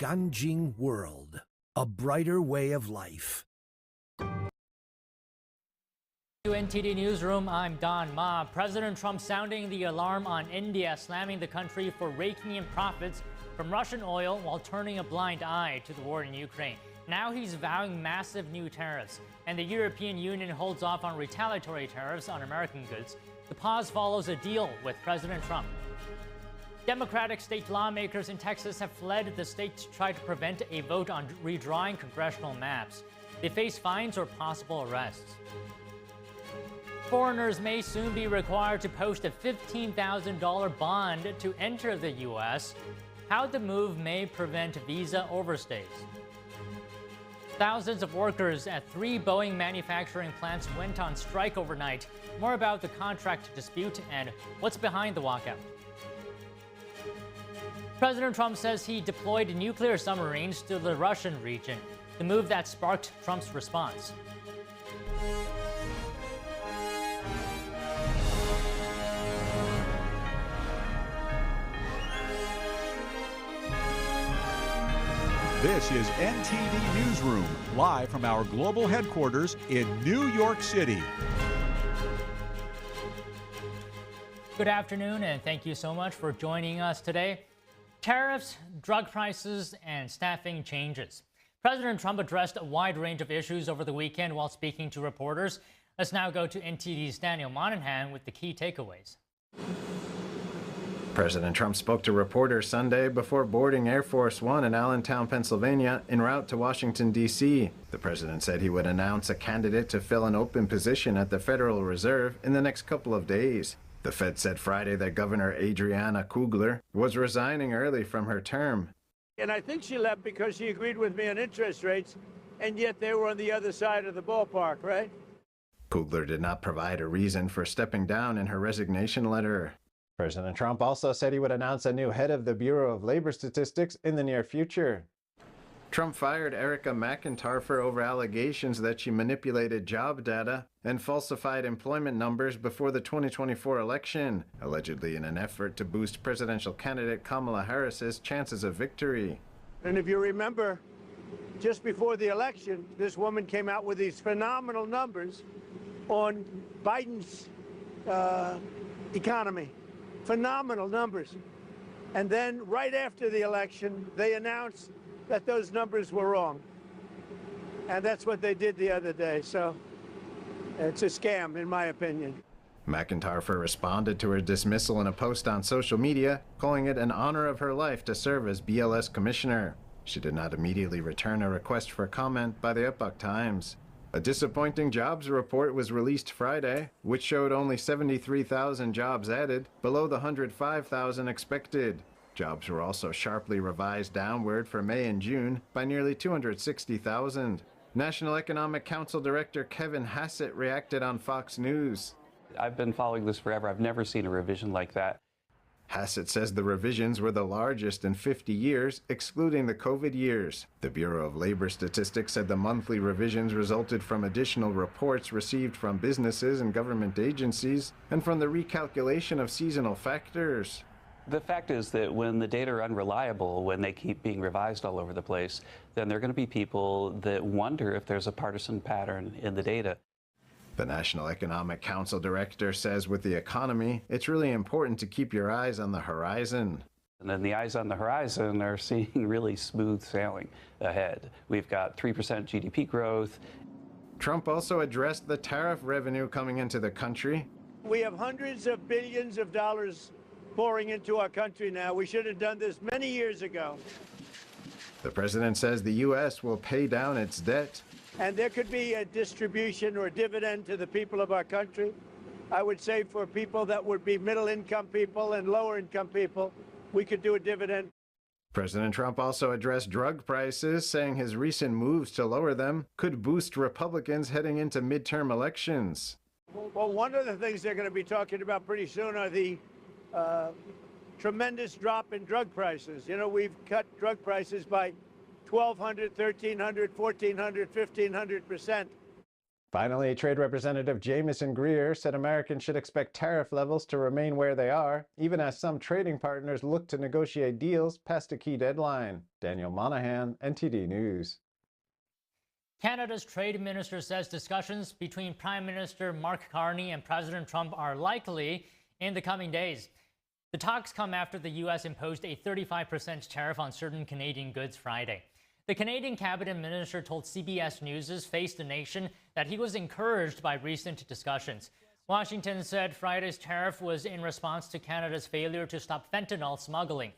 Ganjing world, a brighter way of life. NTD Newsroom, I'm Don Ma. President Trump sounding the alarm on India, slamming the country for raking in profits from Russian oil while turning a blind eye to the war in Ukraine. Now he's vowing massive new tariffs, and the European Union holds off on retaliatory tariffs on American goods. The pause follows a deal with President Trump. Democratic state lawmakers in Texas have fled the state to try to prevent a vote on redrawing congressional maps. They face fines or possible arrests. Foreigners may soon be required to post a $15,000 bond to enter the U.S. How the move may prevent visa overstays. Thousands of workers at 3 Boeing manufacturing plants went on strike overnight. More about the contract dispute and what's behind the walkout. President Trump says he deployed nuclear submarines to the Russian region, the move that sparked Trump's response. This is NTD Newsroom, live from our global headquarters in New York City. Good afternoon, and thank you so much for joining us today. Tariffs, drug prices, and staffing changes. President Trump addressed a wide range of issues over the weekend while speaking to reporters. Let's now go to NTD's Daniel Manhunt with the key takeaways. President Trump spoke to reporters Sunday before boarding Air Force One in Allentown, Pennsylvania, en route to Washington, D.C. The president said he would announce a candidate to fill an open position at the Federal Reserve in the next couple of days. The Fed said Friday that Governor Adriana Kugler was resigning early from her term. And I think she left because she agreed with me on interest rates, and yet they were on the other side of the ballpark, right? Kugler did not provide a reason for stepping down in her resignation letter. President Trump also said he would announce a new head of the Bureau of Labor Statistics in the near future. Trump fired Erica McIntyre over allegations that she manipulated job data and falsified employment numbers before the 2024 election, allegedly in an effort to boost presidential candidate Kamala Harris's chances of victory. And if you remember, just before the election, this woman came out with these phenomenal numbers on Biden's economy. Phenomenal numbers. And then right after the election, they announced that those numbers were wrong. And that's what they did the other day. So it's a scam, in my opinion. McIntyre responded to her dismissal in a post on social media, calling it an honor of her life to serve as BLS commissioner. She did not immediately return a request for comment by the Epoch Times. A disappointing jobs report was released Friday, which showed only 73,000 jobs added, below the 105,000 expected. Jobs were also sharply revised downward for May and June by nearly 260,000. National Economic Council Director Kevin Hassett reacted on Fox News. I've been following this forever. I've never seen a revision like that. Hassett says the revisions were the largest in 50 years, excluding the COVID years. The Bureau of Labor Statistics said the monthly revisions resulted from additional reports received from businesses and government agencies and from the recalculation of seasonal factors. The fact is that when the data are unreliable, when they keep being revised all over the place, then there are going to be people that wonder if there's a partisan pattern in the data. The National Economic Council Director says with the economy, it's really important to keep your eyes on the horizon. And then the eyes on the horizon are seeing really smooth sailing ahead. We've got 3% GDP growth. Trump also addressed the tariff revenue coming into the country. We have hundreds of billions of dollars pouring into our country now. We should have done this many years ago. The president says the U.S. will pay down its debt. And there could be a distribution or a dividend to the people of our country. I would say for people that would be middle-income people and lower-income people, we could do a dividend. President Trump also addressed drug prices, saying his recent moves to lower them could boost Republicans heading into midterm elections. Well, one of the things they're going to be talking about pretty soon are the tremendous drop in drug prices. You know, we've cut drug prices by 1,200, 1,300, 1,400, 1,500%. Finally, Trade Representative Jamieson Greer said Americans should expect tariff levels to remain where they are, even as some trading partners look to negotiate deals past a key deadline. Daniel Monahan, NTD News. Canada's trade minister says discussions between Prime Minister Mark Carney and President Trump are likely in the coming days. The talks come after the U.S. imposed a 35% tariff on certain Canadian goods Friday. The Canadian cabinet minister told CBS News' Face the Nation that he was encouraged by recent discussions. Washington said Friday's tariff was in response to Canada's failure to stop fentanyl smuggling.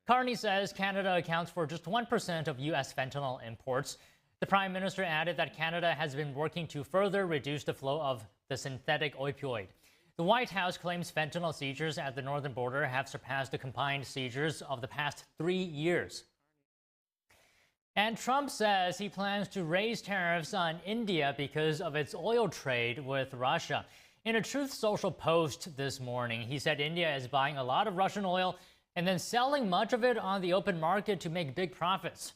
Carney says Canada accounts for just 1% of U.S. fentanyl imports. The Prime Minister added that Canada has been working to further reduce the flow of the synthetic opioid. The White House claims fentanyl seizures at the northern border have surpassed the combined seizures of the past 3 years. And Trump says he plans to raise tariffs on India because of its oil trade with Russia. In a Truth Social post this morning, he said India is buying a lot of Russian oil and then selling much of it on the open market to make big profits.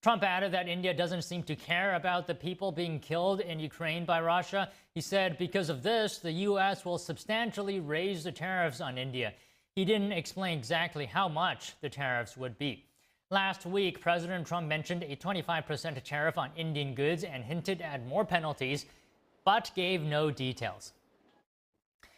Trump added that India doesn't seem to care about the people being killed in Ukraine by Russia. He said because of this, the U.S. will substantially raise the tariffs on India. He didn't explain exactly how much the tariffs would be. Last week, President Trump mentioned a 25% tariff on Indian goods and hinted at more penalties, but gave no details.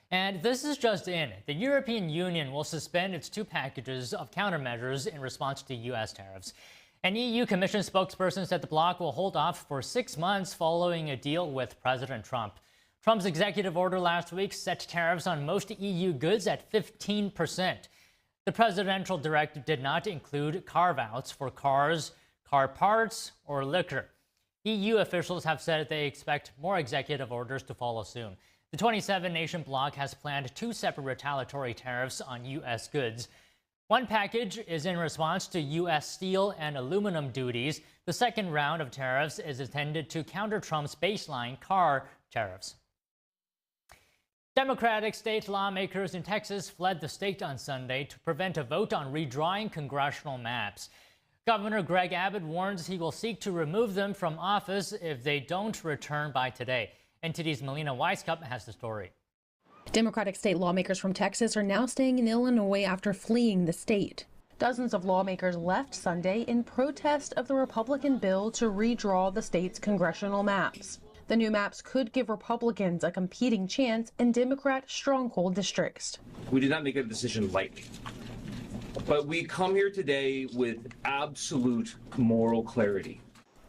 And this is just in. The European Union will suspend its 2 packages of countermeasures in response to U.S. tariffs. An EU Commission spokesperson said the bloc will hold off for 6 months following a deal with President Trump. Trump's executive order last week set tariffs on most EU goods at 15%. The presidential directive did not include carve-outs for cars, car parts, or liquor. EU officials have said they expect more executive orders to follow soon. The 27-nation bloc has planned 2 separate retaliatory tariffs on U.S. goods. One package is in response to U.S. steel and aluminum duties. The second round of tariffs is intended to counter Trump's baseline car tariffs. Democratic state lawmakers in Texas fled the state on Sunday to prevent a vote on redrawing congressional maps. Governor Greg Abbott warns he will seek to remove them from office if they don't return by today. NTD's Melina Weisskopf has the story. Democratic state lawmakers from Texas are now staying in Illinois after fleeing the state. Dozens of lawmakers left Sunday in protest of the Republican bill to redraw the state's congressional maps. The new maps could give Republicans a competing chance in Democrat stronghold districts. We did not make a decision lightly, but we come here today with absolute moral clarity.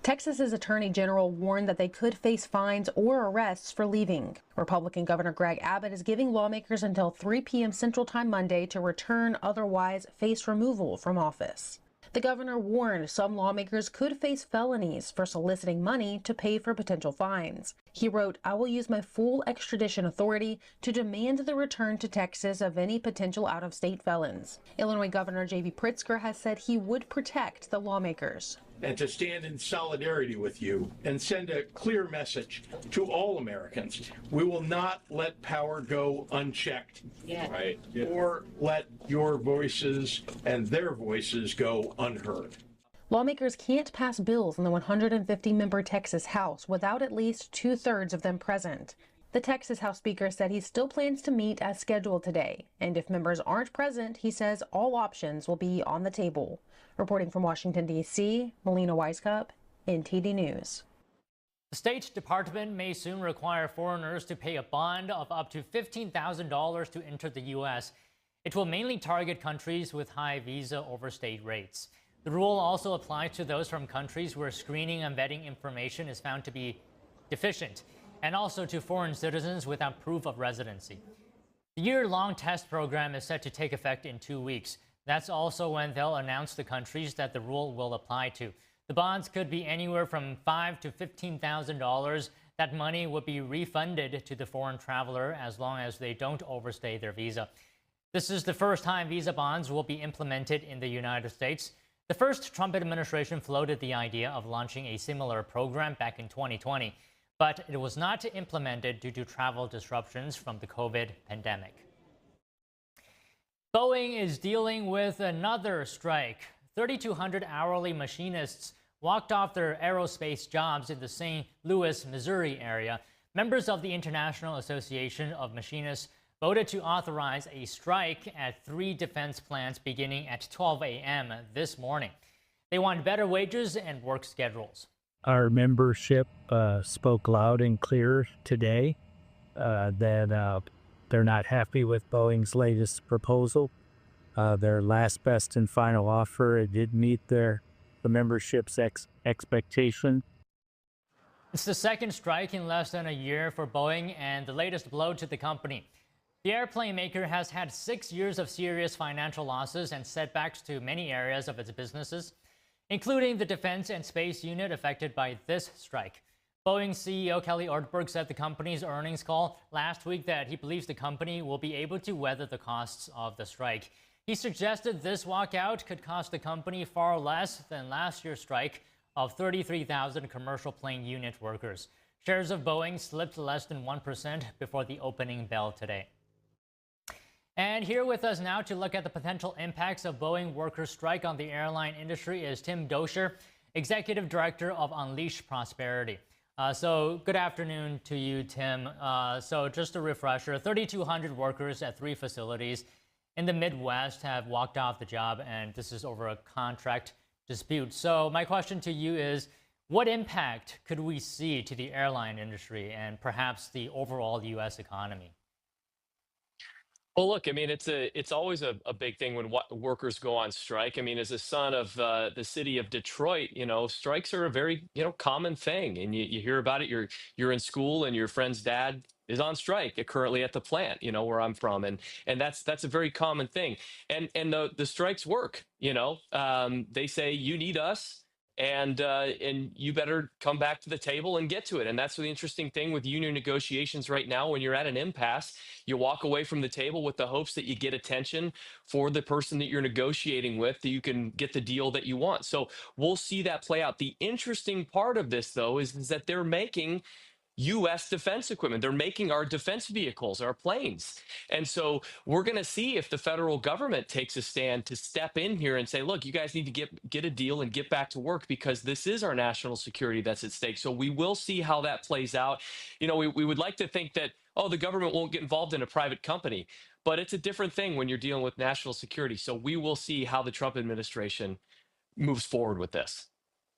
Texas's Attorney General warned that they could face fines or arrests for leaving. Republican Governor Greg Abbott is giving lawmakers until 3 p.m. Central Time Monday to return, otherwise face removal from office. The governor warned some lawmakers could face felonies for soliciting money to pay for potential fines. He wrote, "I will use my full extradition authority to demand the return to Texas of any potential out-of-state felons." Illinois Governor J.B. Pritzker has said he would protect the lawmakers. And to stand in solidarity with you and send a clear message to all Americans. We will not let power go unchecked, right? Or let your voices and their voices go unheard. Lawmakers can't pass bills in the 150-member Texas House without at least 2/3 of them present. The Texas House Speaker said he still plans to meet as scheduled today, and if members aren't present, he says all options will be on the table. Reporting from Washington, D.C., Melina Weisskopf, NTD News. The State Department may soon require foreigners to pay a bond of up to $15,000 to enter the U.S. It will mainly target countries with high visa overstay rates. The rule also applies to those from countries where screening and vetting information is found to be deficient, and also to foreign citizens without proof of residency. The year-long test program is set to take effect in 2 weeks. That's also when they'll announce the countries that the rule will apply to. The bonds could be anywhere from $5,000 to $15,000. That money would be refunded to the foreign traveler as long as they don't overstay their visa. This is the first time visa bonds will be implemented in the United States. The first Trump administration floated the idea of launching a similar program back in 2020, but it was not implemented due to travel disruptions from the COVID pandemic. Boeing is dealing with another strike. 3,200 hourly machinists walked off their aerospace jobs in the St. Louis, Missouri area, members of the International Association of Machinists voted to authorize a strike at 3 defense plants beginning at 12 a.m. this morning. They want better wages and work schedules. Our membership spoke loud and clear today that they're not happy with Boeing's latest proposal. Their last, best, and final offer, it did meet the membership's expectation. It's the second strike in less than a year for Boeing and the latest blow to the company. The airplane maker has had 6 years of serious financial losses and setbacks to many areas of its businesses, including the defense and space unit affected by this strike. Boeing CEO Kelly Ortberg said the company's earnings call last week that he believes the company will be able to weather the costs of the strike. He suggested this walkout could cost the company far less than last year's strike of 33,000 commercial plane unit workers. Shares of Boeing slipped less than 1% before the opening bell today. And here with us now to look at the potential impacts of Boeing workers' strike on the airline industry is Tim Doscher, Executive Director of Unleash Prosperity. So good afternoon to you, Tim. So just a refresher, 3,200 workers at 3 facilities in the Midwest have walked off the job, and this is over a contract dispute. So my question to you is, what impact could we see to the airline industry and perhaps the overall U.S. economy? Well, look, I mean, it's always a big thing when workers go on strike. I mean, as a son of the city of Detroit, strikes are a very, common thing. And you hear about it. You're in school and your friend's dad is on strike currently at the plant, where I'm from. And that's a very common thing. And the strikes work, they say, you need us. And you better come back to the table and get to it. And that's the interesting thing with union negotiations right now. When you're at an impasse, you walk away from the table with the hopes that you get attention for the person that you're negotiating with, that you can get the deal that you want. So we'll see that play out. The interesting part of this, though, is that they're making U.S. defense equipment. They're making our defense vehicles, our planes. And so we're going to see if the federal government takes a stand to step in here and say, look, you guys need to get a deal and get back to work, because this is our national security that's at stake. So we will see how that plays out. We would like to think that, the government won't get involved in a private company, but it's a different thing when you're dealing with national security. So we will see how the Trump administration moves forward with this.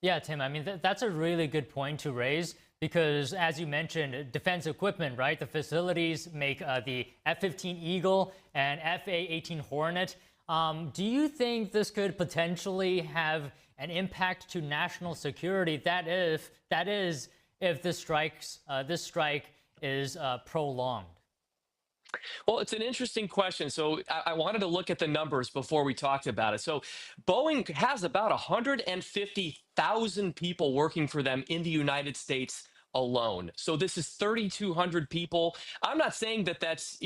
Yeah, Tim, I mean, that's a really good point to raise. Because, as you mentioned, defense equipment, right? The facilities make the F-15 Eagle and F/A-18 Hornet. Do you think this could potentially have an impact to national security? That is, if this strike is prolonged. Well, it's an interesting question. So I wanted to look at the numbers before we talked about it. So Boeing has about 150,000 people working for them in the United States alone. So this is 3,200 people. I'm not saying that that's,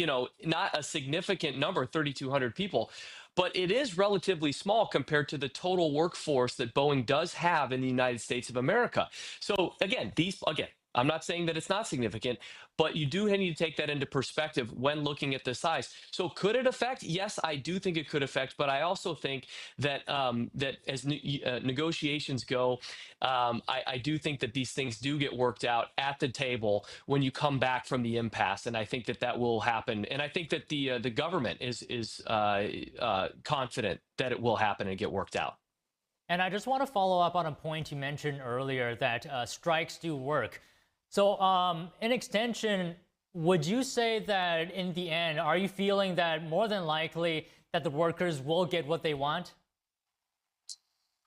not a significant number, 3,200 people, but it is relatively small compared to the total workforce that Boeing does have in the United States of America. So again, I'm not saying that it's not significant, but you do need to take that into perspective when looking at the size. So could it affect? Yes, I do think it could affect, but I also think that that as negotiations go, I do think that these things do get worked out at the table when you come back from the impasse, and I think that will happen. And I think that the government is confident that it will happen and get worked out. And I just want to follow up on a point you mentioned earlier, that strikes do work. So in extension, would you say that in the end, are you feeling that more than likely that the workers will get what they want?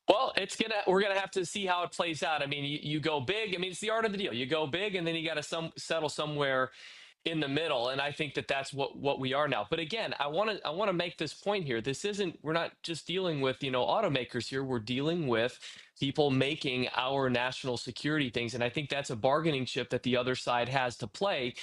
Well, we're gonna have to see how it plays out. I mean, you go big. I mean, it's the art of the deal. You go big, and then you got to settle somewhere in the middle, and I think that that's what we are now. But again, I want to make this point here. We're not just dealing with automakers here. We're dealing with people making our national security things, and I think that's a bargaining chip that the other side has to play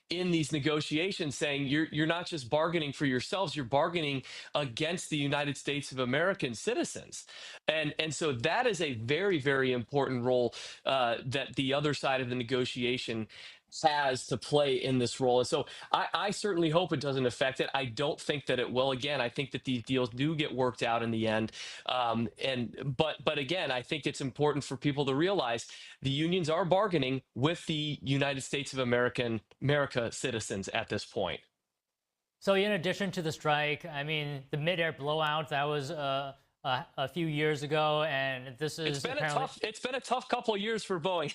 in these negotiations, saying you're not just bargaining for yourselves, you're bargaining against the United States of American citizens. And so that is a very, very important role that the other side of the negotiation has to play in this role. And so I certainly hope it doesn't affect it. I don't think that it will. Again, I think that these deals do get worked out in the end. But again, I think it's important for people to realize the unions are bargaining with the United States of America citizens at this point. So in addition to the strike, I mean, the mid-air blowout, that was a few years ago, and this is it's been a tough couple of years for Boeing.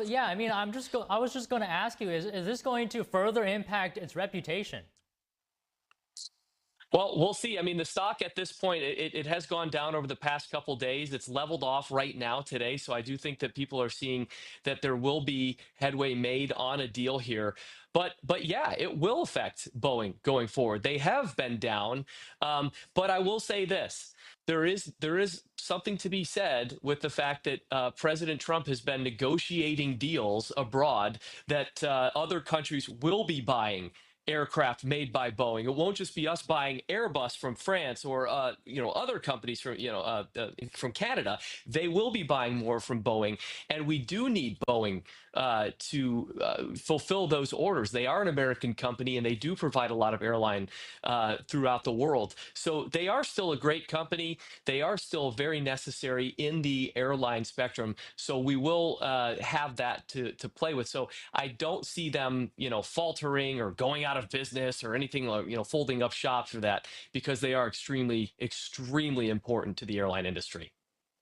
Yeah, I mean, I was just going to ask you, is this going to further impact its reputation? Well, we'll see. I mean, the stock at this point, it has gone down over the past couple days. It's leveled off right now today. So I do think that people are seeing that there will be headway made on a deal here. But yeah, it will affect Boeing going forward. They have been down. But I will say this. There is something to be said with the fact that President Trump has been negotiating deals abroad that other countries will be buying aircraft made by Boeing. It won't just be us buying Airbus from France or other companies from Canada. They will be buying more from Boeing, and we do need Boeing to fulfill those orders. They are an American company, and they do provide a lot of airline throughout the world. So they are still a great company. They are still very necessary in the airline spectrum. So we will have that to play with. So I don't see them, faltering or going out of business or anything like, folding up shop for that, because they are extremely, extremely important to the airline industry.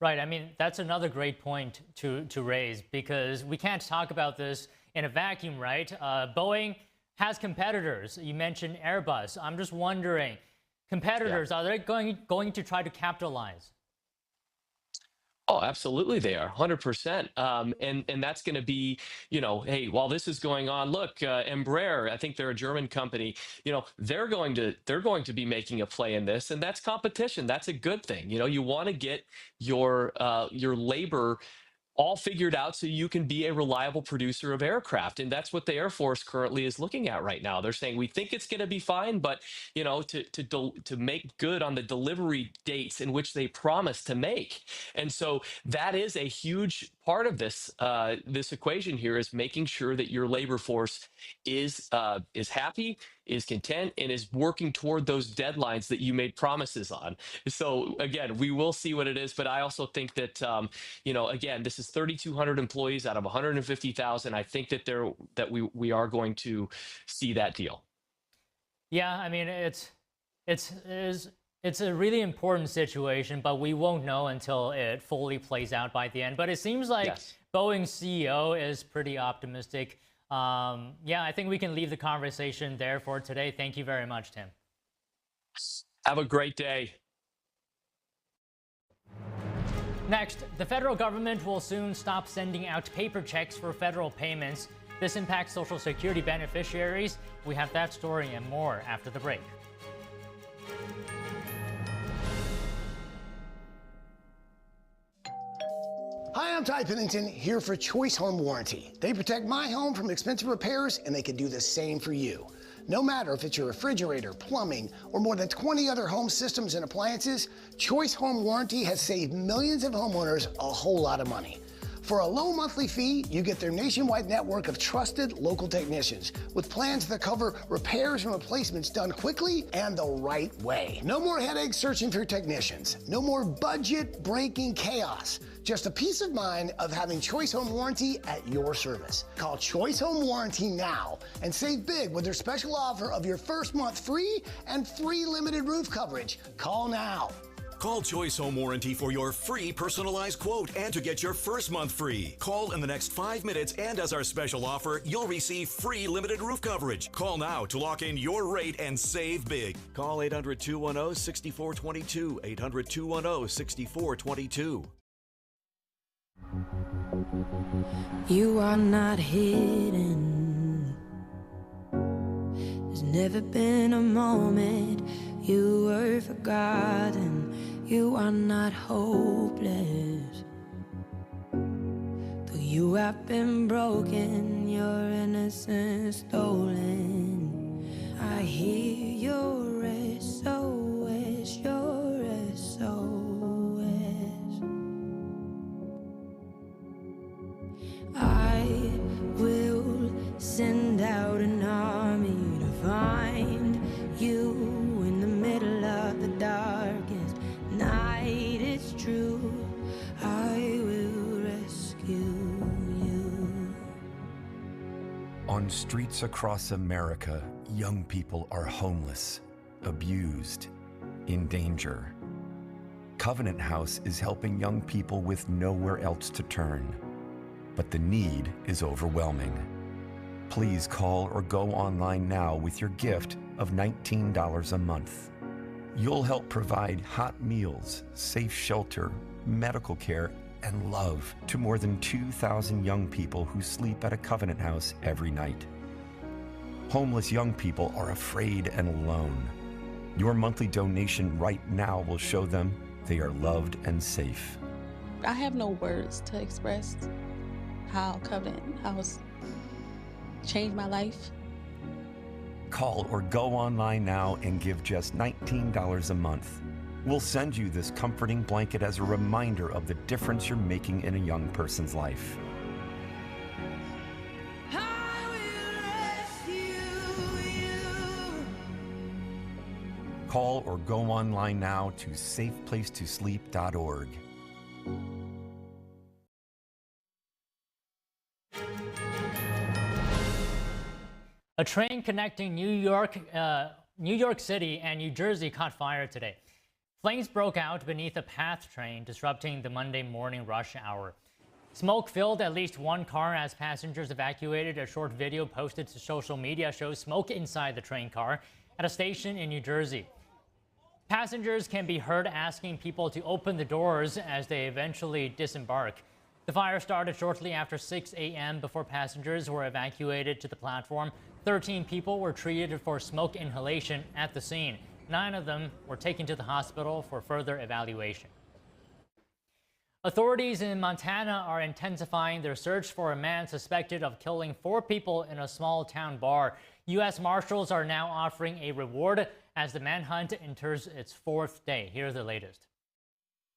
Right. I mean, that's another great point to raise, because we can't talk about this in a vacuum, right? Boeing has competitors. You mentioned Airbus. I'm just wondering, competitors, are they going to try to capitalize? Oh, absolutely, they are 100%. And that's going to be, hey, while this is going on, look, Embraer, I think they're a German company. They're going to be making a play in this, and that's competition. That's a good thing. You want to get your labor all figured out so you can be a reliable producer of aircraft. And that's what the Air Force currently is looking at right now. They're saying, we think it's going to be fine, but, to make good on the delivery dates in which they promise to make. And so that is a huge part of this equation here, is making sure that your labor force is happy, is content, and is working toward those deadlines that you made promises on. So again, we will see what it is, but I also think that again, this is 3,200 employees out of 150,000. I think that we are going to see that deal. Yeah, I mean, it's a really important situation, but we won't know until it fully plays out by the end. But it seems like Boeing's CEO is pretty optimistic. Yeah, I think we can leave the conversation there for today. Thank you very much, Tim. Have a great day. Next, the federal government will soon stop sending out paper checks for federal payments. This impacts Social Security beneficiaries. We have that story and more after the break. Hi, I'm Ty Pennington, here for Choice Home Warranty. They protect my home from expensive repairs, and they can do the same for you. No matter if it's your refrigerator, plumbing, or more than 20 other home systems and appliances, Choice Home Warranty has saved millions of homeowners a whole lot of money. For a low monthly fee, you get their nationwide network of trusted local technicians with plans that cover repairs and replacements done quickly and the right way. No more headaches searching for technicians. No more budget-breaking chaos. Just a peace of mind of having Choice Home Warranty at your service. Call Choice Home Warranty now and save big with their special offer of your first month free and free limited roof coverage. Call now. Call Choice Home Warranty for your free personalized quote and to get your first month free. Call in the next 5 minutes, and as our special offer, you'll receive free limited roof coverage. Call now to lock in your rate and save big. Call 800-210-6422. 800-210-6422. You are not hidden. There's never been a moment you were forgotten. You are not hopeless. Though you have been broken, your innocence stolen. I hear your SOS, your SOS. I will On streets across America, young people are homeless, abused, in danger. Covenant House is helping young people with nowhere else to turn. But the need is overwhelming. Please call or go online now with your gift of $19 a month. You'll help provide hot meals, safe shelter, medical care, and love to more than 2,000 young people who sleep at a Covenant House every night. Homeless young people are afraid and alone. Your monthly donation right now will show them they are loved and safe. I have no words to express how Covenant House changed my life. Call or go online now and give just $19 a month. We'll send you this comforting blanket as a reminder of the difference you're making in a young person's life. Call or go online now to safeplacetosleep.org. A train connecting New York City and New Jersey caught fire today. Flames broke out beneath a PATH train, disrupting the Monday morning rush hour. Smoke filled at least one car as passengers evacuated. A short video posted to social media shows smoke inside the train car at a station in New Jersey. Passengers can be heard asking people to open the doors as they eventually disembark. The fire started shortly after 6 a.m. before passengers were evacuated to the platform. 13 people were treated for smoke inhalation at the scene. 9 of them were taken to the hospital for further evaluation. Authorities in Montana are intensifying their search for a man suspected of killing 4 people in a small town bar. U.S. Marshals are now offering a reward as the manhunt enters its 4th day. Here's the latest.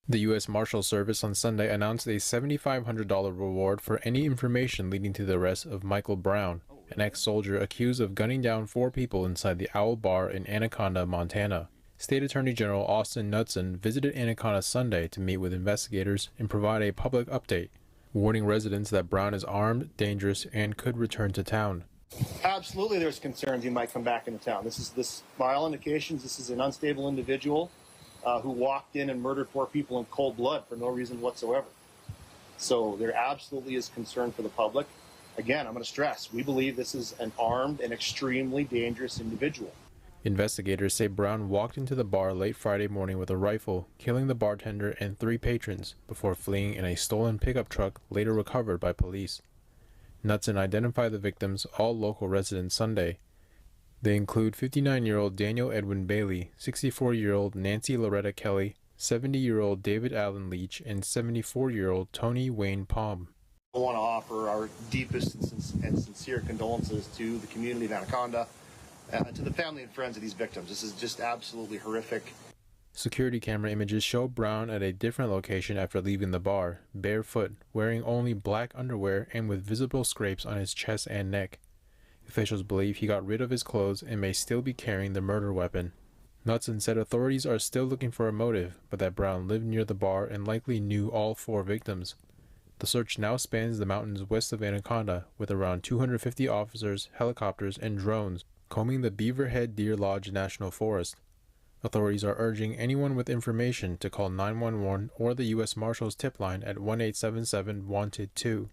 The U.S. Marshal Service on Sunday announced a $7,500 reward for any information leading to the arrest of Michael Brown, an ex-soldier accused of gunning down 4 people inside the Owl Bar in Anaconda, Montana. State Attorney General Austin Knudsen visited Anaconda Sunday to meet with investigators and provide a public update, warning residents that Brown is armed, dangerous, and could return to town. Absolutely, there's concerns he might come back into town. By all indications, this is an unstable individual who walked in and murdered 4 people in cold blood for no reason whatsoever. So there absolutely is concern for the public. Again, I'm going to stress, we believe this is an armed and extremely dangerous individual. Investigators say Brown walked into the bar late Friday morning with a rifle, killing the bartender and 3 patrons before fleeing in a stolen pickup truck later recovered by police. Knudsen identified the victims, all local residents, Sunday. They include 59-year-old Daniel Edwin Bailey, 64-year-old Nancy Loretta Kelly, 70-year-old David Allen Leach, and 74-year-old Tony Wayne Palm. I want to offer our deepest and sincere condolences to the community of Anaconda, to the family and friends of these victims. This is just absolutely horrific. Security camera images show Brown at a different location after leaving the bar, barefoot, wearing only black underwear and with visible scrapes on his chest and neck. Officials believe he got rid of his clothes and may still be carrying the murder weapon. Knudsen said authorities are still looking for a motive, but that Brown lived near the bar and likely knew all 4 victims. The search now spans the mountains west of Anaconda, with around 250 officers, helicopters, and drones combing the Beaverhead Deer Lodge National Forest. Authorities are urging anyone with information to call 911 or the U.S. Marshals tip line at 1-877-WANTED-2.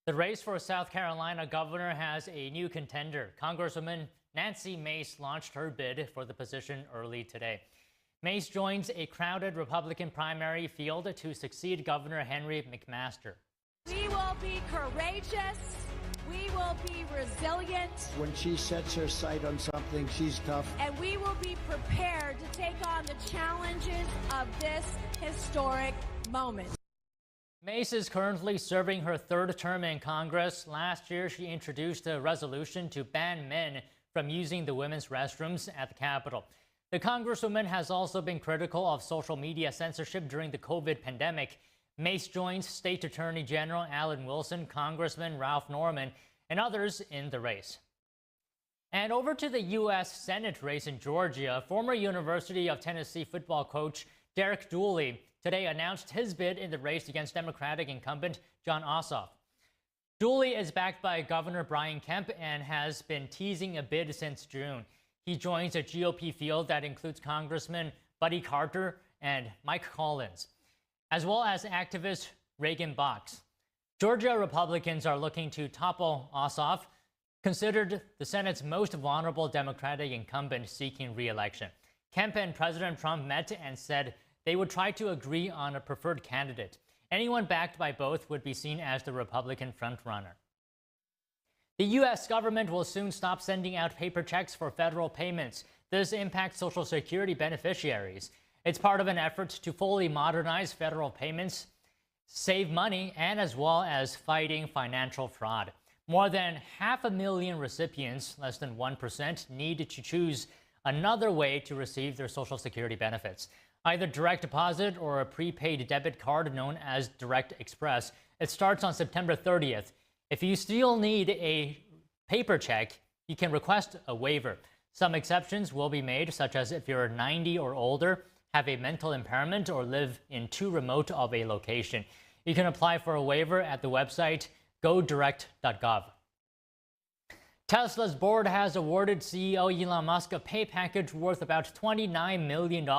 The race for South Carolina governor has a new contender. Congresswoman Nancy Mace launched her bid for the position early today. Mace joins a crowded Republican primary field to succeed Governor Henry McMaster. We will be courageous. We will be resilient. When she sets her sight on something, she's tough. And we will be prepared to take on the challenges of this historic moment. Mace is currently serving her 3rd term in Congress. Last year, she introduced a resolution to ban men from using the women's restrooms at the Capitol. The Congresswoman has also been critical of social media censorship during the COVID pandemic. Mace joins State Attorney General Alan Wilson, Congressman Ralph Norman, and others in the race. And over to the U.S. Senate race in Georgia, former University of Tennessee football coach Derek Dooley today announced his bid in the race against Democratic incumbent Jon Ossoff. Julie is backed by Governor Brian Kemp and has been teasing a bid since June. He joins a GOP field that includes Congressman Buddy Carter and Mike Collins, as well as activist Reagan Box. Georgia Republicans are looking to topple Ossoff, considered the Senate's most vulnerable Democratic incumbent seeking re-election. Kemp and President Trump met and said they would try to agree on a preferred candidate. Anyone backed by both would be seen as the Republican frontrunner. The U.S. government will soon stop sending out paper checks for federal payments. This impacts Social Security beneficiaries. It's part of an effort to fully modernize federal payments, save money, and as well as fighting financial fraud. More than 500,000 recipients, less than 1%, need to choose another way to receive their Social Security benefits. Either direct deposit or a prepaid debit card known as Direct Express. It starts on September 30th. If you still need a paper check, you can request a waiver. Some exceptions will be made, such as if you're 90 or older, have a mental impairment, or live in too remote of a location. You can apply for a waiver at the website godirect.gov. Tesla's board has awarded CEO Elon Musk a pay package worth about $29 million.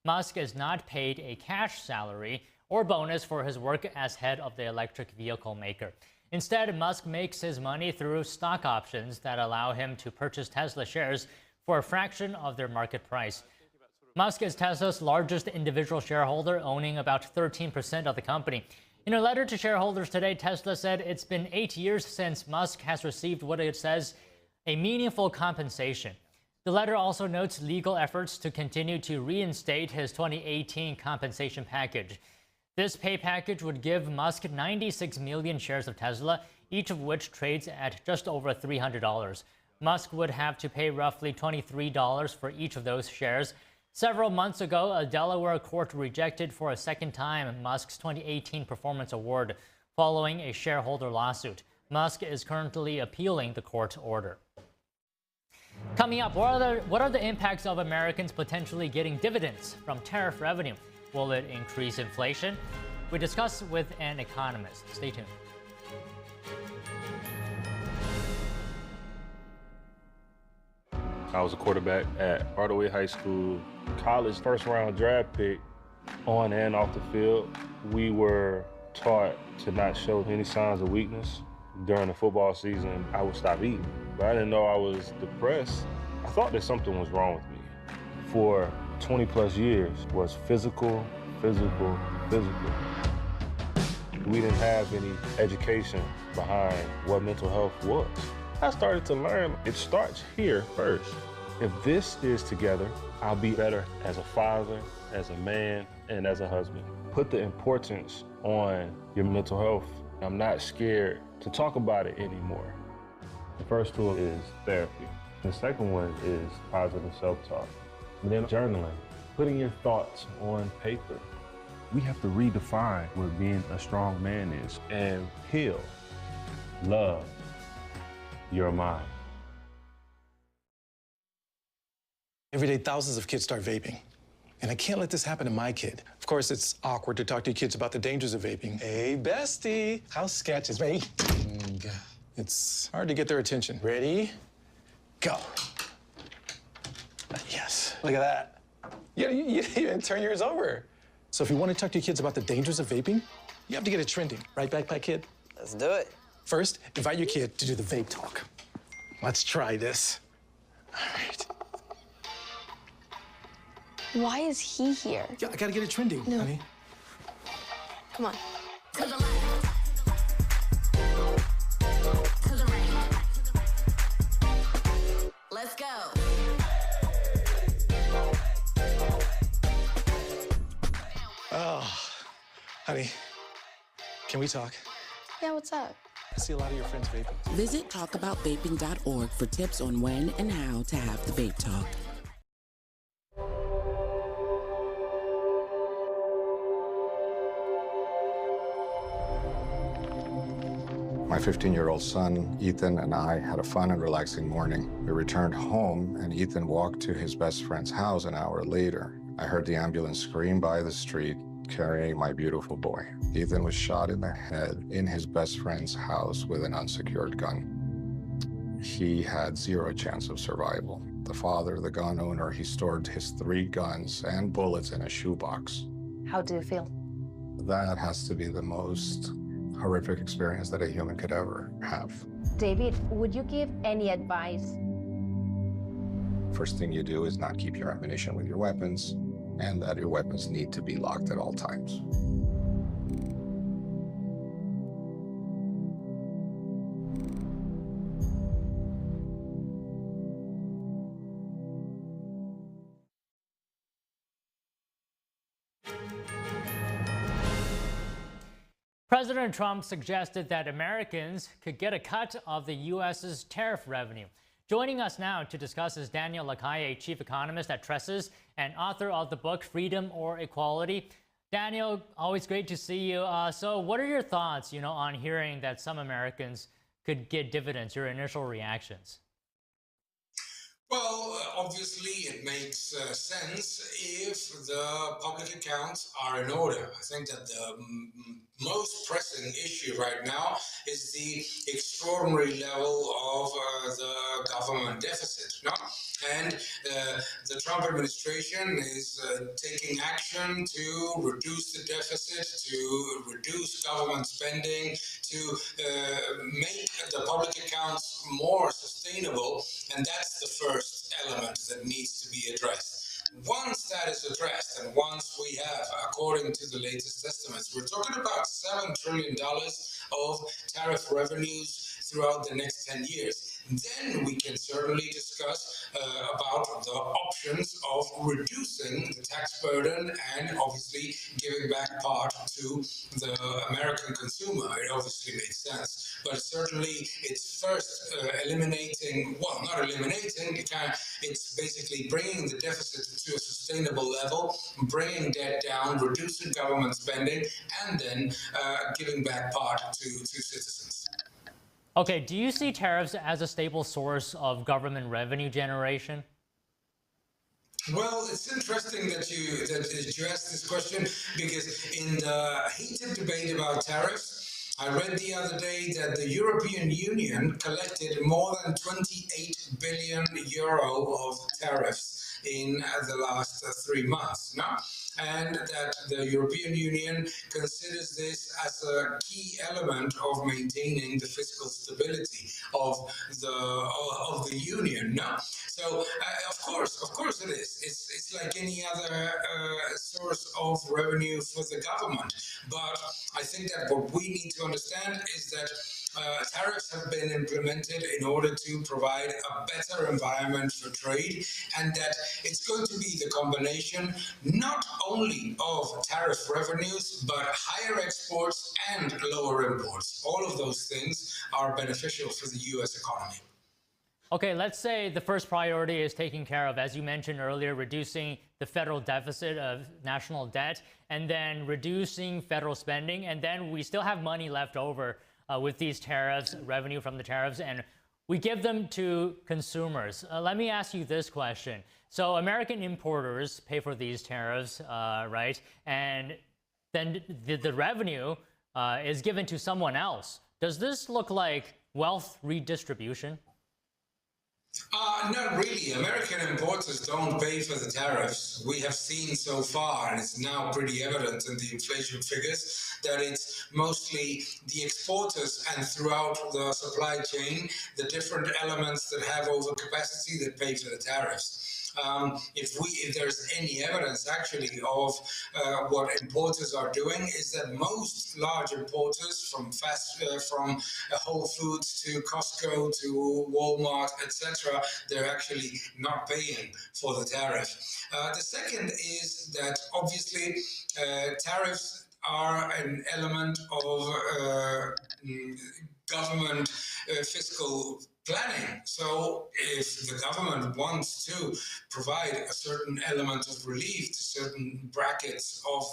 Musk is not paid a cash salary or bonus for his work as head of the electric vehicle maker. Instead, Musk makes his money through stock options that allow him to purchase Tesla shares for a fraction of their market price. Musk is Tesla's largest individual shareholder, owning about 13% of the company. In a letter to shareholders today, Tesla said it's been 8 years since Musk has received what it says a meaningful compensation. The letter also notes legal efforts to continue to reinstate his 2018 compensation package. This pay package would give Musk 96 million shares of Tesla, each of which trades at just over $300. Musk would have to pay roughly $23 for each of those shares. Several months ago, a Delaware court rejected for a second time Musk's 2018 performance award following a shareholder lawsuit. Musk is currently appealing the court order. Coming up, what are the impacts of Americans potentially getting dividends from tariff revenue? Will it increase inflation? We discuss with an economist. Stay tuned. I was a quarterback at Hardaway High School, college first-round draft pick, on and off the field. We were taught to not show any signs of weakness. During the football season, I would stop eating. But I didn't know I was depressed. I thought that something was wrong with me. For 20 plus years was physical. We didn't have any education behind what mental health was. I started to learn it starts here first. If this is together, I'll be better as a father, as a man, and as a husband. Put the importance on your mental health. I'm not scared to talk about it anymore. The first tool is therapy. The second one is positive self-talk. And then journaling, putting your thoughts on paper. We have to redefine what being a strong man is and heal, love your mind. Every day, thousands of kids start vaping. And I can't let this happen to my kid. Of course, it's awkward to talk to your kids about the dangers of vaping. Hey, bestie, how sketch is vaping? It's hard to get their attention. Ready? Go. Yes, look at that. You didn't even turn yours over. So if you want to talk to your kids about the dangers of vaping, you have to get it trending. Right, backpack kid? Let's do it. First, invite your kid to do the vape talk. Let's try this. All right. Why is he here? Yeah, I gotta get it trending, honey. Come on. To the left. To the right. Let's go. Oh, honey, can we talk? Yeah, what's up? I see a lot of your friends vaping. Visit talkaboutVaping.org for tips on when and how to have the vape talk. My 15-year-old son, Ethan, and I had a fun and relaxing morning. We returned home, and Ethan walked to his best friend's house an hour later. I heard the ambulance scream by the street, carrying my beautiful boy. Ethan was shot in the head in his best friend's house with an unsecured gun. He had zero chance of survival. The father, the gun owner, he stored his 3 guns and bullets in a shoebox. How do you feel? That has to be the most horrific experience that a human could ever have. David, would you give any advice? First thing you do is not keep your ammunition with your weapons, and that your weapons need to be locked at all times. President Trump suggested that Americans could get a cut of the U.S.'s tariff revenue. Joining us now to discuss is Daniel Lacalle, chief economist at Tresses and author of the book Freedom or Equality. Daniel, always great to see you. So what are your thoughts, on hearing that some Americans could get dividends, your initial reactions? Well, obviously it makes sense if the public accounts are in order. I think that the most pressing issue right now is the extraordinary level of the government deficit. No? And the Trump administration is taking action to reduce the deficit, to reduce government spending, to make the public accounts more sustainable, and that's the first element that needs to be addressed. Once that is addressed, and once we have, according to the latest estimates, we're talking about $7 trillion of tariff revenues throughout the next 10 years. Then we can certainly discuss about the options of reducing the tax burden and obviously giving back part to the American consumer. It obviously makes sense. But certainly it's first eliminating, well, not eliminating, it's basically bringing the deficit to a sustainable level, bringing debt down, reducing government spending, and then giving back part to citizens. Okay, do you see tariffs as a stable source of government revenue generation? Well, it's interesting that you asked this question, because in the heated debate about tariffs, I read the other day that the European Union collected more than 28 billion euro of tariffs in the last 3 months. No? And that the European Union considers this as a key element of maintaining the fiscal stability of the union. No? So of course it is. It's like any other source of revenue for the government. But I think that what we need to understand is that tariffs have been implemented in order to provide a better environment for trade, and that it's going to be the combination not only of tariff revenues, but higher exports and lower imports. All of those things are beneficial for the U.S. economy. Okay, let's say the first priority is taking care of, as you mentioned earlier, reducing the federal deficit of national debt, and then reducing federal spending, and then we still have money left over with these tariffs, revenue from the tariffs, and we give them to consumers. Let me ask you this question. So American importers pay for these tariffs, right? And then the revenue is given to someone else. Does this look like wealth redistribution? Not really. American importers don't pay for the tariffs. We have seen so far, and it's now pretty evident in the inflation figures, that it's mostly the exporters and throughout the supply chain, the different elements that have overcapacity that pay for the tariffs. If there's any evidence actually of what importers are doing, is that most large importers from Whole Foods to Costco to Walmart, etc., they're actually not paying for the tariff. The second is that obviously tariffs are an element of government fiscal planning. So if the government wants to provide a certain element of relief to certain brackets of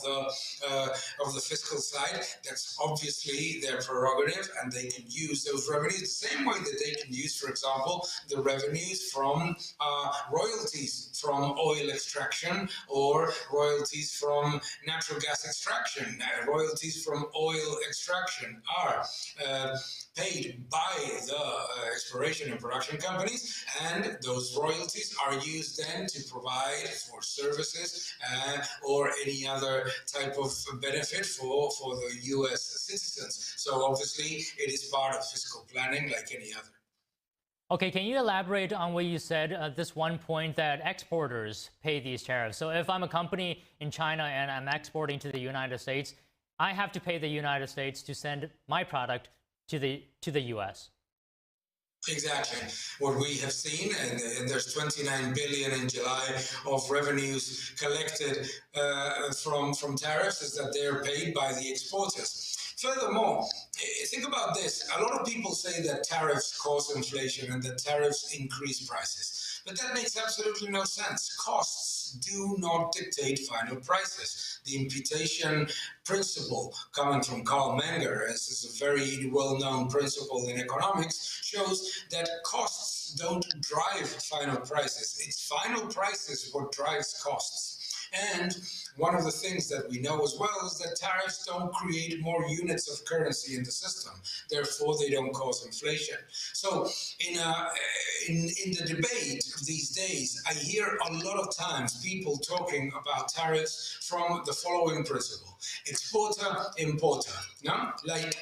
the fiscal side, that's obviously their prerogative, and they can use those revenues the same way that they can use, for example, the revenues from royalties from oil extraction or royalties from natural gas extraction. Royalties from oil extraction are paid by the exploration and production companies, and those royalties are used then to provide for services or any other type of benefit for the U.S. citizens. So obviously it is part of fiscal planning like any other. Okay, can you elaborate on what you said at this one point that exporters pay these tariffs? So if I'm a company in China and I'm exporting to the United States, I have to pay the United States to send my product to the U.S. Exactly. What we have seen, and there's 29 billion in July of revenues collected from tariffs, is that they're paid by the exporters. Furthermore, think about this. A lot of people say that tariffs cause inflation and that tariffs increase prices. But that makes absolutely no sense. Costs do not dictate final prices. The imputation principle coming from Karl Menger, as is a very well-known principle in economics, shows that costs don't drive final prices. It's final prices what drives costs. And one of the things that we know as well is that tariffs don't create more units of currency in the system. Therefore, they don't cause inflation. So in the debate these days, I hear a lot of times people talking about tariffs from the following principle: exporter, importer. No? Like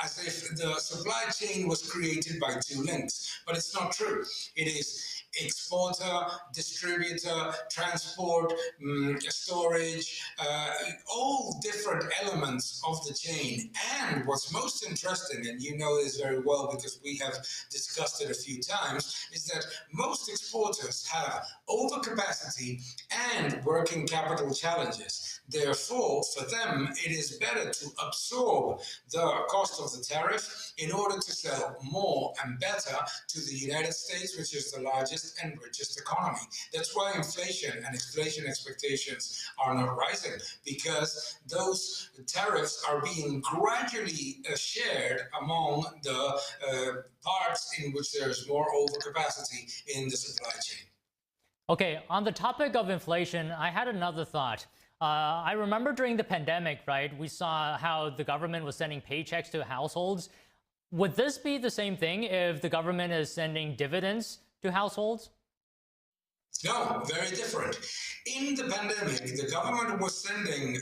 as if the supply chain was created by two links. But it's not true. It is exporter, distributor, transport, storage, all different elements of the chain. And what's most interesting, and you know this very well because we have discussed it a few times, is that most exporters have overcapacity and working capital challenges. Therefore, for them, it is better to absorb the cost of the tariff in order to sell more and better to the United States, which is the largest and richest economy. That's why inflation and inflation expectations are not rising, because those tariffs are being gradually shared among the parts in which there is more overcapacity in the supply chain. Okay, on the topic of inflation, I had another thought. I remember during the pandemic, right, we saw how the government was sending paychecks to households. Would this be the same thing if the government is sending dividends to households? No, very different. In the pandemic, the government was sending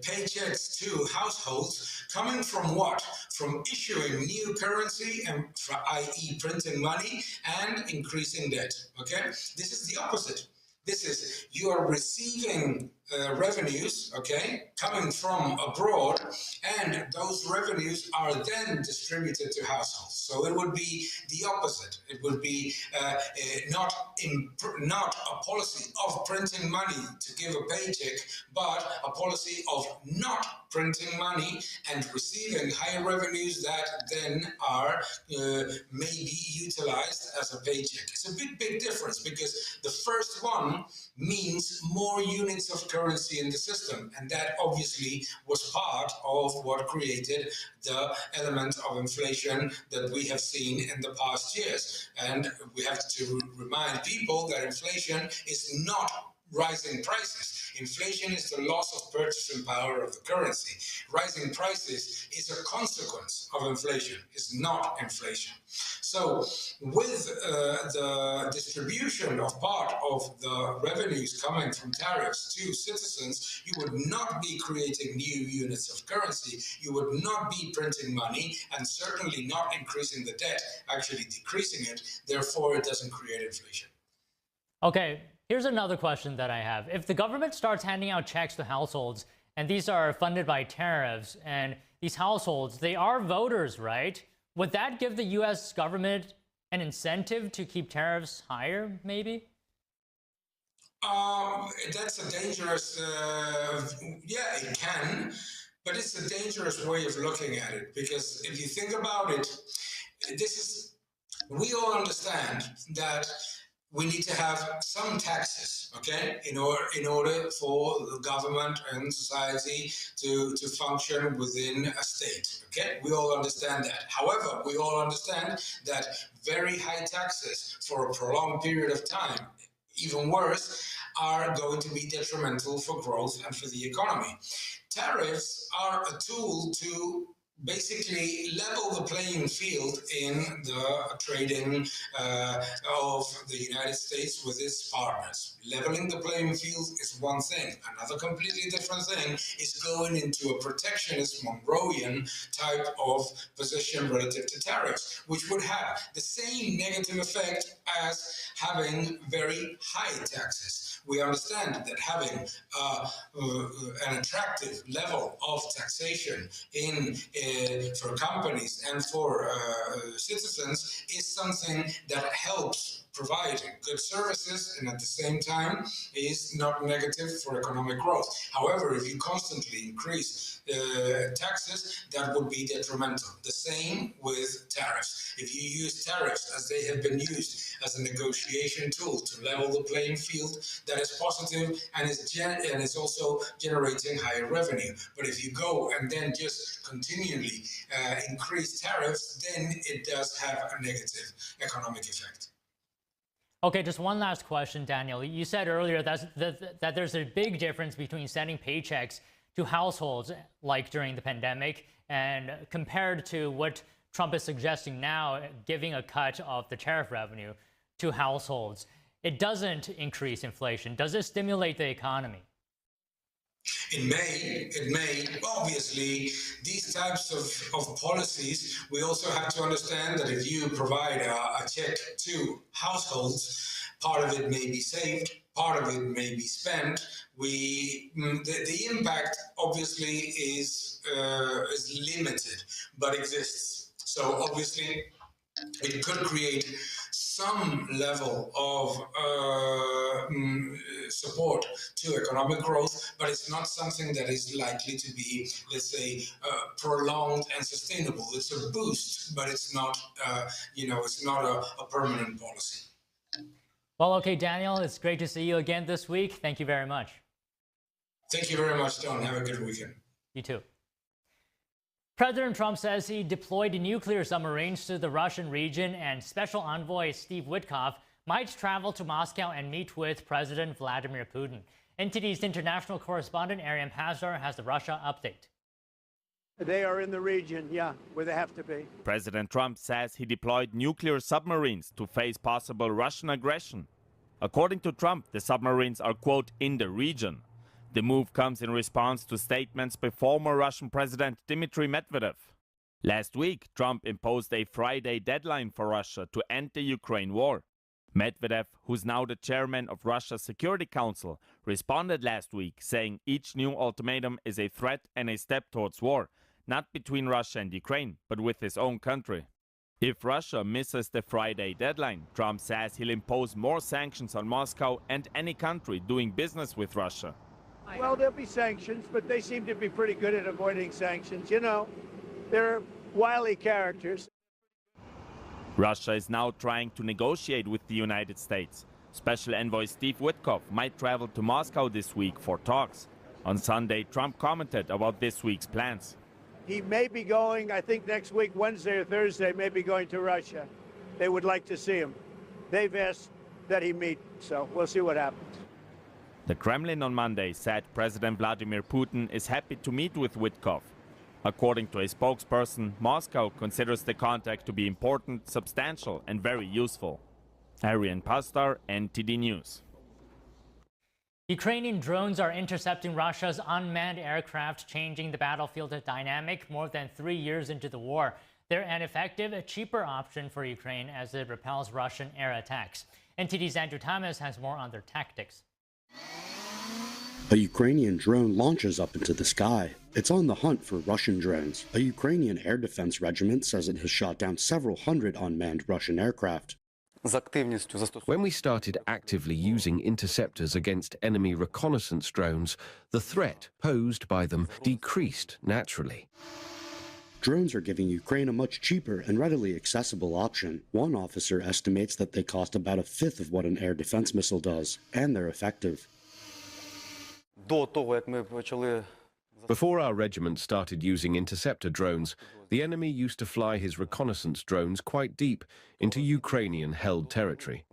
paychecks to households coming from what? From issuing new currency, and i.e. printing money and increasing debt. Okay? This is the opposite. This is, you are receiving revenues, okay, coming from abroad, and those revenues are then distributed to households. So it would be the opposite. It would be not a policy of printing money to give a paycheck, but a policy of not printing money and receiving higher revenues that then are maybe utilized as a paycheck. It's a big difference, because the first one means more units of currency in the system, and that obviously was part of what created the element of inflation that we have seen in the past years. And we have to remind people that inflation is not rising prices. Inflation is the loss of purchasing power of the currency. Rising prices is a consequence of inflation, it's not inflation. So with the distribution of part of the revenues coming from tariffs to citizens, you would not be creating new units of currency, you would not be printing money, and certainly not increasing the debt, actually decreasing it. Therefore, it doesn't create inflation. Okay. Here's another question that I have. If the government starts handing out checks to households, and these are funded by tariffs, and these households, they are voters, right? Would that give the U.S. government an incentive to keep tariffs higher, maybe? That's a dangerous, yeah, it can, but it's a dangerous way of looking at it, because if you think about it, this is We all understand that we need to have some taxes, okay, in order for the government and society to function within a state, okay? We all understand that. However, we all understand that very high taxes for a prolonged period of time, even worse, are going to be detrimental for growth and for the economy. Tariffs are a tool to basically level the playing field in the trading of the United States with its partners. Leveling the playing field is one thing. Another completely different thing is going into a protectionist Monroean type of position relative to tariffs, which would have the same negative effect as having very high taxes. We understand that having an attractive level of taxation for companies and for citizens is something that helps provide good services and at the same time is not negative for economic growth. However, if you constantly increase taxes, that would be detrimental. The same with tariffs. If you use tariffs as they have been used as a negotiation tool to level the playing field, that is positive and is also generating higher revenue. But if you go and then just continually increase tariffs, then it does have a negative economic effect. Okay, just one last question, Daniel. You said earlier that there's a big difference between sending paychecks to households, like during the pandemic, and compared to what Trump is suggesting now, giving a cut of the tariff revenue to households. It doesn't increase inflation. Does it stimulate the economy? It may. Obviously, these types of policies, we also have to understand that if you provide a check to households, part of it may be saved, part of it may be spent. The impact obviously is limited, but exists. So obviously, it could create some level of support to economic growth, but it's not something that is likely to be, let's say, prolonged and sustainable. It's a boost, but it's not, it's not a permanent policy. Well, okay, Daniel, it's great to see you again this week. Thank you very much. Thank you very much, Don. Have a good weekend. You too. President Trump says he deployed nuclear submarines to the Russian region, and Special Envoy Steve Witkoff might travel to Moscow and meet with President Vladimir Putin. NTD's international correspondent Arian Pazdar has the Russia update. They are in the region, yeah, where they have to be. President Trump says he deployed nuclear submarines to face possible Russian aggression. According to Trump, the submarines are, quote, in the region. The move comes in response to statements by former Russian President Dmitry Medvedev. Last week, Trump imposed a Friday deadline for Russia to end the Ukraine war. Medvedev, who's now the chairman of Russia's Security Council, responded last week, saying each new ultimatum is a threat and a step towards war, not between Russia and Ukraine, but with his own country. If Russia misses the Friday deadline, Trump says he'll impose more sanctions on Moscow and any country doing business with Russia. Well, there'll be sanctions, but they seem to be pretty good at avoiding sanctions. You know, they're wily characters. Russia is now trying to negotiate with the United States. Special Envoy Steve Witkoff might travel to Moscow this week for talks. On Sunday, Trump commented about this week's plans. He may be going, I think next week, Wednesday or Thursday, may be going to Russia. They would like to see him. They've asked that he meet, so we'll see what happens. The Kremlin on Monday said President Vladimir Putin is happy to meet with Witkoff. According to a spokesperson, Moscow considers the contact to be important, substantial, and very useful. Arian Pazdar, NTD News. Ukrainian drones are intercepting Russia's unmanned aircraft, changing the battlefield dynamic more than 3 years into the war. They're an effective, cheaper option for Ukraine as it repels Russian air attacks. NTD's Andrew Thomas has more on their tactics. A Ukrainian drone launches up into the sky. It's on the hunt for Russian drones. A Ukrainian air defense regiment says it has shot down several hundred unmanned Russian aircraft. When we started actively using interceptors against enemy reconnaissance drones, the threat posed by them decreased naturally. Drones are giving Ukraine a much cheaper and readily accessible option. One officer estimates that they cost about a fifth of what an air defense missile does, and they're effective. Before our regiment started using interceptor drones, the enemy used to fly his reconnaissance drones quite deep into Ukrainian-held territory.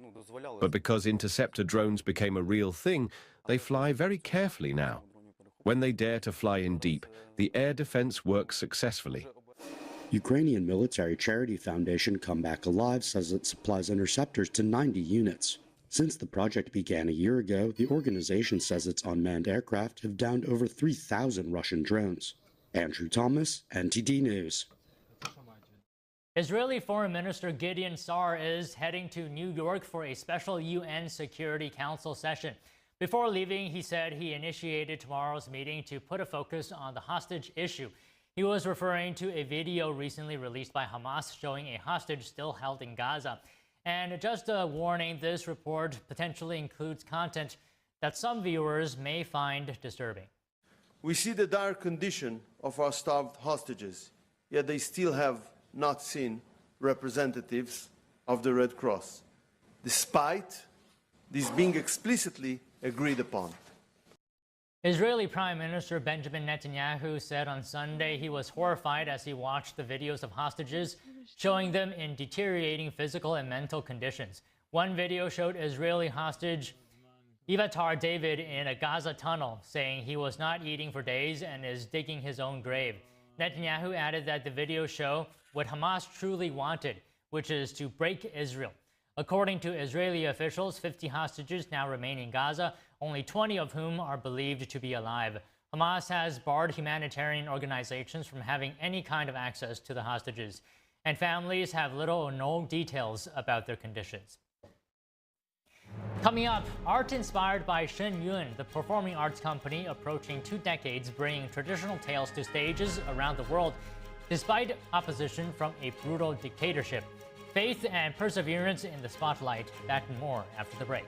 But because interceptor drones became a real thing, they fly very carefully now. When they dare to fly in deep, the air defense works successfully. Ukrainian military charity foundation Come Back Alive says it supplies interceptors to 90 units. Since the project began a year ago, the organization says its unmanned aircraft have downed over 3,000 Russian drones. Andrew Thomas, NTD News. Israeli Foreign Minister Gideon Sa'ar is heading to New York for a special UN Security Council session. Before leaving, he said he initiated tomorrow's meeting to put a focus on the hostage issue. He was referring to a video recently released by Hamas showing a hostage still held in Gaza. And just a warning, this report potentially includes content that some viewers may find disturbing. We see the dire condition of our starved hostages, yet they still have not seen representatives of the Red Cross, despite this being explicitly agreed upon. Israeli Prime Minister Benjamin Netanyahu said on Sunday he was horrified as he watched the videos of hostages, showing them in deteriorating physical and mental conditions. One video showed Israeli hostage Ivatar David in a Gaza tunnel, saying he was not eating for days and is digging his own grave. Netanyahu added that the videos show what Hamas truly wanted, which is to break Israel. According to Israeli officials, 50 hostages now remain in Gaza, only 20 of whom are believed to be alive. Hamas has barred humanitarian organizations from having any kind of access to the hostages, and families have little or no details about their conditions. Coming up, art inspired by Shen Yun, the performing arts company approaching 2 decades bringing traditional tales to stages around the world, despite opposition from a brutal dictatorship. Faith and perseverance in the spotlight. That and more after the break.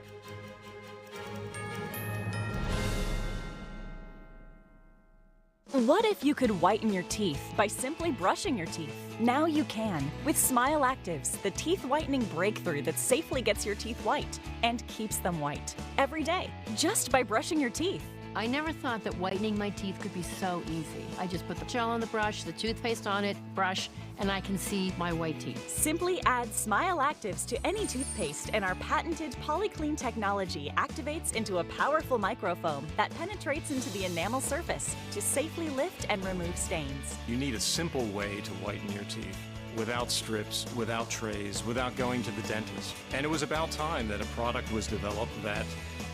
What if you could whiten your teeth by simply brushing your teeth? Now you can with Smile Actives, the teeth whitening breakthrough that safely gets your teeth white and keeps them white every day, just by brushing your teeth. I never thought that whitening my teeth could be so easy. I just put the gel on the brush, the toothpaste on it, brush, and I can see my white teeth. Simply add Smile Actives to any toothpaste and our patented PolyClean technology activates into a powerful microfoam that penetrates into the enamel surface to safely lift and remove stains. You need a simple way to whiten your teeth. Without strips, without trays, without going to the dentist. And it was about time that a product was developed that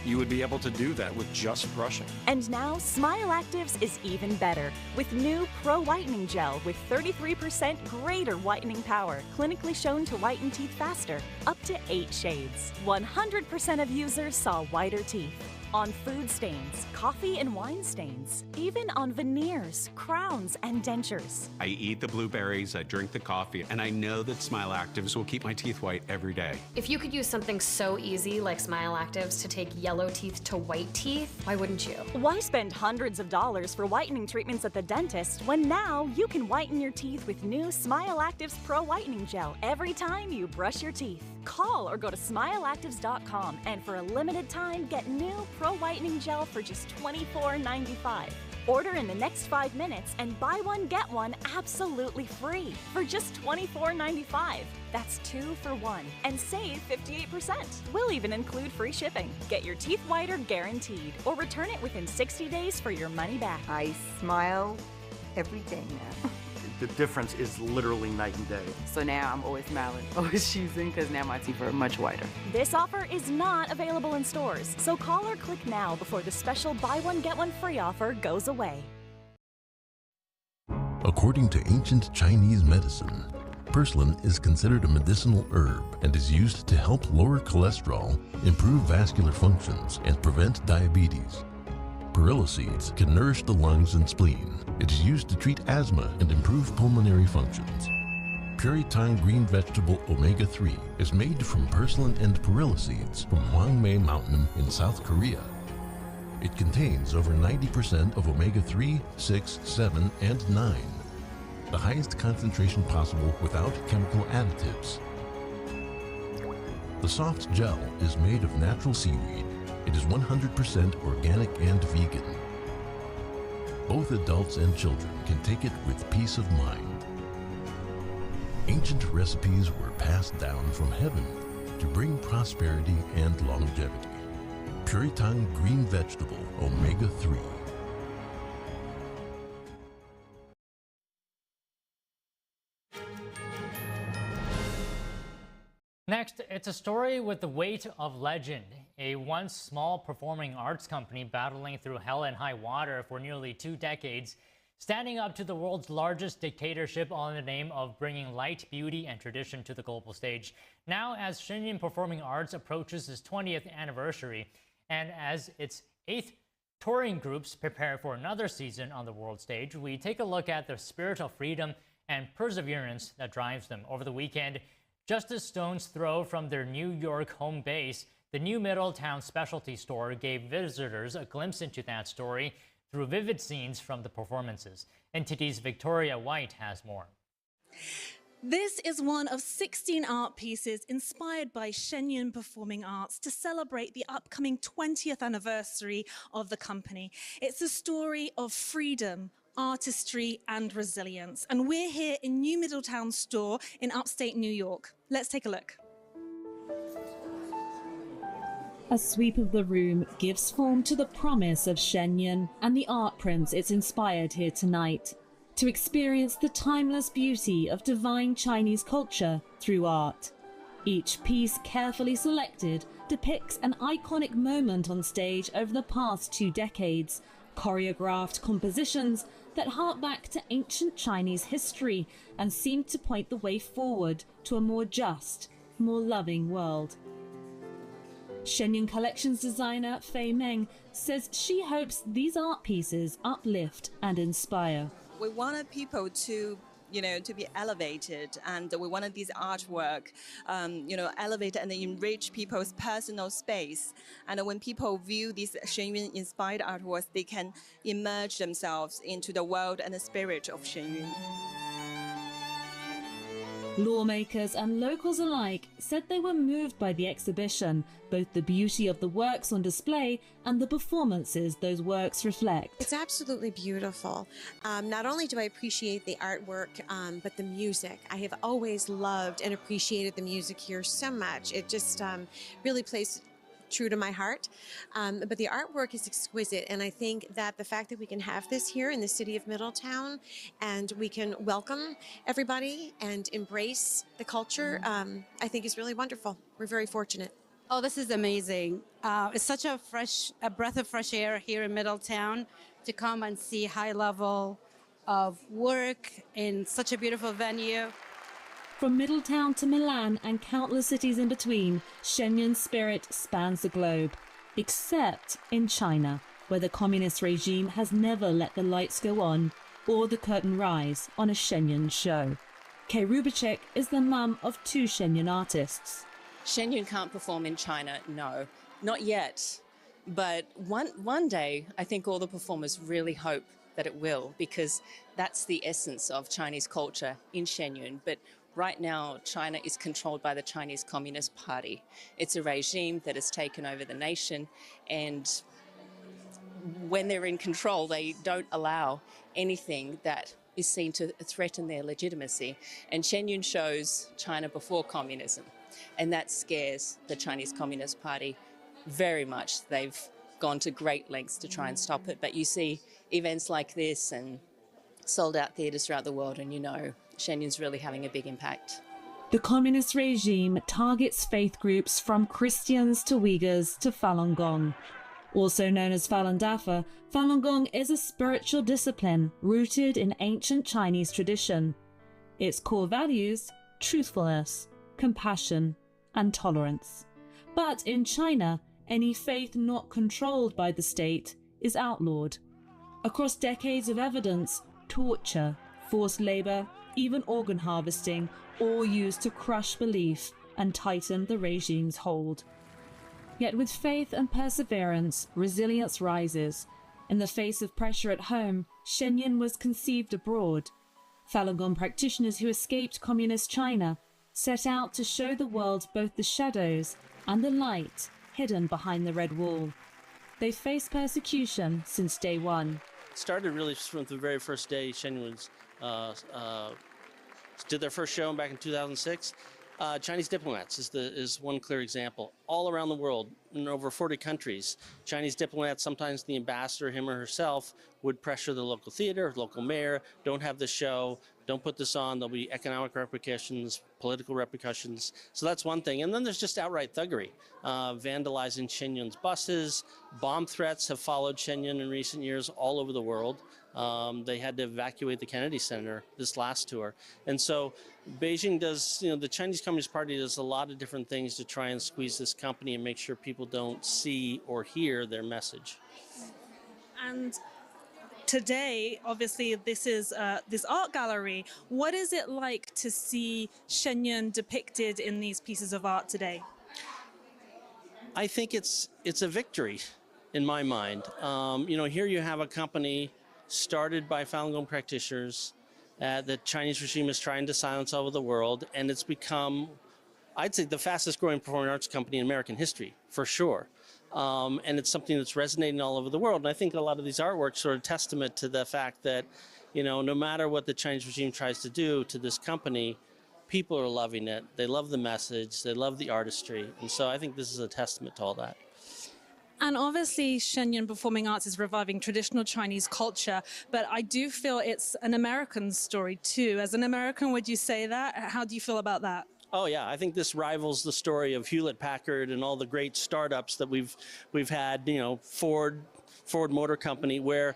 you would be able to do that with just brushing. And now Smile Actives is even better with new Pro Whitening Gel with 33% greater whitening power, clinically shown to whiten teeth faster, up to 8 shades. 100% of users saw whiter teeth. On food stains, coffee and wine stains, even on veneers, crowns, and dentures. I eat the blueberries, I drink the coffee, and I know that Smile Actives will keep my teeth white every day. If you could use something so easy like Smile Actives to take yellow teeth to white teeth, why wouldn't you? Why spend hundreds of dollars for whitening treatments at the dentist when now you can whiten your teeth with new Smile Actives Pro Whitening Gel every time you brush your teeth? Call or go to smileactives.com and for a limited time get new Pro Whitening Gel for just $24.95. Order in the next 5 minutes and buy one, get one absolutely free for just $24.95. That's 2 for 1 and save 58%. We'll even include free shipping. Get your teeth whiter guaranteed or return it within 60 days for your money back. I smile every day now. The difference is literally night and day. So now I'm always smiling, always choosing, because now my teeth are much whiter. This offer is not available in stores, so call or click now before the special buy one, get one free offer goes away. According to ancient Chinese medicine, purslane is considered a medicinal herb and is used to help lower cholesterol, improve vascular functions, and prevent diabetes. Perilla seeds can nourish the lungs and spleen. It is used to treat asthma and improve pulmonary functions. Puritime green vegetable omega-3 is made from purslane and perilla seeds from Hwangmae Mountain in South Korea. It contains over 90% of omega-3, 6, 7, and 9. the highest concentration possible without chemical additives. The soft gel is made of natural seaweed. It is 100% organic and vegan. Both adults and children can take it with peace of mind. Ancient recipes were passed down from heaven to bring prosperity and longevity. Puritang green vegetable omega-3. Next, it's a story with the weight of legend. A once small performing arts company battling through hell and high water for nearly 2 decades, standing up to the world's largest dictatorship all in the name of bringing light, beauty, and tradition to the global stage. Now, as Shen Yun Performing Arts approaches its 20th anniversary, and as its 8th touring groups prepare for another season on the world stage, we take a look at the spirit of freedom and perseverance that drives them. Over the weekend, just a stone's throw from their New York home base, the new Middletown specialty store gave visitors a glimpse into that story through vivid scenes from the performances. NTD's Victoria White has more. This is one of 16 art pieces inspired by Shen Yun Performing Arts to celebrate the upcoming 20th anniversary of the company. It's a story of freedom, artistry and resilience. And we're here in New Middletown store in upstate New York. Let's take a look. A sweep of the room gives form to the promise of Shen Yun and the art prints it's inspired here tonight. To experience the timeless beauty of divine Chinese culture through art. Each piece, carefully selected, depicts an iconic moment on stage over the past 2 decades, choreographed compositions that hark back to ancient Chinese history and seem to point the way forward to a more just, more loving world. Shen Yun Collections designer Fei Meng says she hopes these art pieces uplift and inspire. We wanted people to be elevated, and we wanted this artwork, elevate and enrich people's personal space. And when people view these Shen Yun inspired artworks, they can immerse themselves into the world and the spirit of Shen Yun. Lawmakers and locals alike said they were moved by the exhibition, both the beauty of the works on display and the performances those works reflect. It's absolutely beautiful. Not only do I appreciate the artwork, but the music. I have always loved and appreciated the music here so much. It just really plays true to my heart. But the artwork is exquisite, and I think that the fact that we can have this here in the city of Middletown and we can welcome everybody and embrace the culture, I think is really wonderful. We're very fortunate. Oh, this is amazing. It's such a breath of fresh air here in Middletown to come and see high level of work in such a beautiful venue. From Middletown to Milan and countless cities in between, Shen Yun's spirit spans the globe, except in China, where the communist regime has never let the lights go on or the curtain rise on a Shen Yun show. Kay Rubicek is the mum of 2 Shen Yun artists. Shen Yun can't perform in China, no, not yet. But one day, I think all the performers really hope that it will, because that's the essence of Chinese culture in Shen Yun. But right now, China is controlled by the Chinese Communist Party. It's a regime that has taken over the nation, and when they're in control, they don't allow anything that is seen to threaten their legitimacy. And Shen Yun shows China before communism, and that scares the Chinese Communist Party very much. They've gone to great lengths to try and stop it, but you see events like this and sold-out theatres throughout the world, and you know Shen Yun's really having a big impact. The communist regime targets faith groups from Christians to Uyghurs to Falun Gong. Also known as Falun Dafa, Falun Gong is a spiritual discipline rooted in ancient Chinese tradition. Its core values: truthfulness, compassion, and tolerance. But in China, any faith not controlled by the state is outlawed. Across decades of evidence, torture, forced labor, even organ harvesting, all used to crush belief and tighten the regime's hold. Yet with faith and perseverance, resilience rises. In the face of pressure at home, Shen Yun was conceived abroad. Falun Gong practitioners who escaped communist China set out to show the world both the shadows and the light hidden behind the red wall. They faced persecution since day one. It started really from the very first day Shen Yun did their first show back in 2006. Chinese diplomats is one clear example. All around the world, in over 40 countries, Chinese diplomats, sometimes the ambassador, him or herself, would pressure the local theater, local mayor, don't have the show, don't put this on, there'll be economic repercussions, political repercussions. So that's one thing. And then there's just outright thuggery, vandalizing Shen Yun's buses. Bomb threats have followed Shen Yun in recent years all over the world. They had to evacuate the Kennedy Center this last tour. And so Beijing does, the Chinese Communist Party does a lot of different things to try and squeeze this company and make sure people don't see or hear their message. And today, obviously, this is this art gallery. What is it like to see Shen Yun depicted in these pieces of art today? I think it's a victory in my mind. Here you have a company started by Falun Gong practitioners the Chinese regime is trying to silence all over the world, and it's become, I'd say, the fastest growing performing arts company in American history, for sure. And it's something that's resonating all over the world. And I think a lot of these artworks are a testament to the fact that, no matter what the Chinese regime tries to do to this company, people are loving it. They love the message. They love the artistry. And so I think this is a testament to all that. And obviously, Shen Yun Performing Arts is reviving traditional Chinese culture, but I do feel it's an American story too. As an American, would you say that? How do you feel about that? Oh yeah, I think this rivals the story of Hewlett-Packard and all the great startups that we've had. Ford Motor Company, where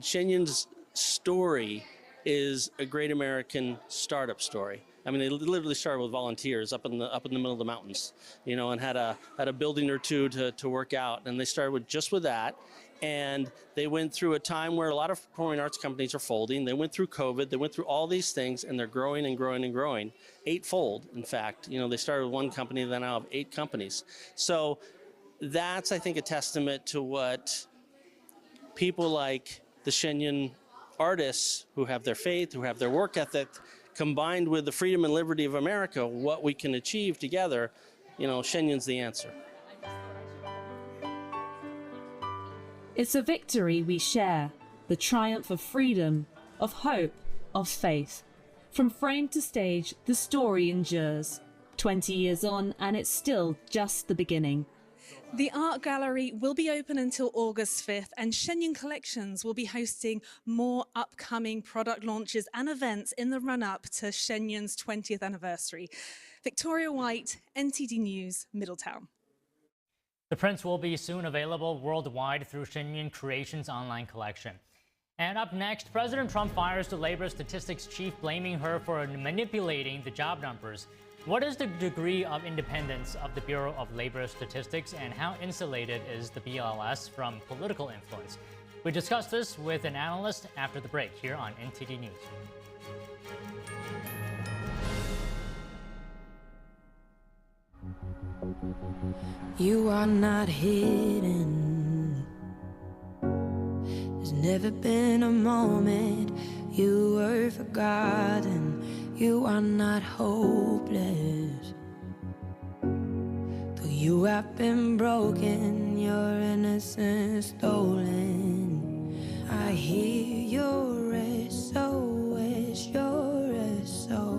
Shen Yun's story is a great American startup story. They literally started with volunteers up in the middle of the mountains, and had a building or two to work out, and they started just with that. And they went through a time where a lot of performing arts companies are folding. They went through COVID. They went through all these things, and they're growing and growing and growing. Eightfold, in fact. They started with one company, then now have 8 companies. So that's, I think, a testament to what people like the Shen Yun artists, who have their faith, who have their work ethic, combined with the freedom and liberty of America, what we can achieve together. Shen Yun's the answer. It's a victory we share, the triumph of freedom, of hope, of faith. From frame to stage, the story endures. 20 years on, and it's still just the beginning. The art gallery will be open until August 5th, and Shen Yun Collections will be hosting more upcoming product launches and events in the run-up to Shen Yun's 20th anniversary. Victoria White, NTD News, Middletown. The prints will be soon available worldwide through Shen Yun Creations online collection. And up next, President Trump fires the labor statistics chief, blaming her for manipulating the job numbers. What is the degree of independence of the Bureau of Labor Statistics, and how insulated is the BLS from political influence? We discuss this with an analyst after the break here on NTD News. You are not hidden. There's never been a moment you were forgotten. You are not hopeless. Though you have been broken, your innocence stolen. I hear your SOS, your SOS.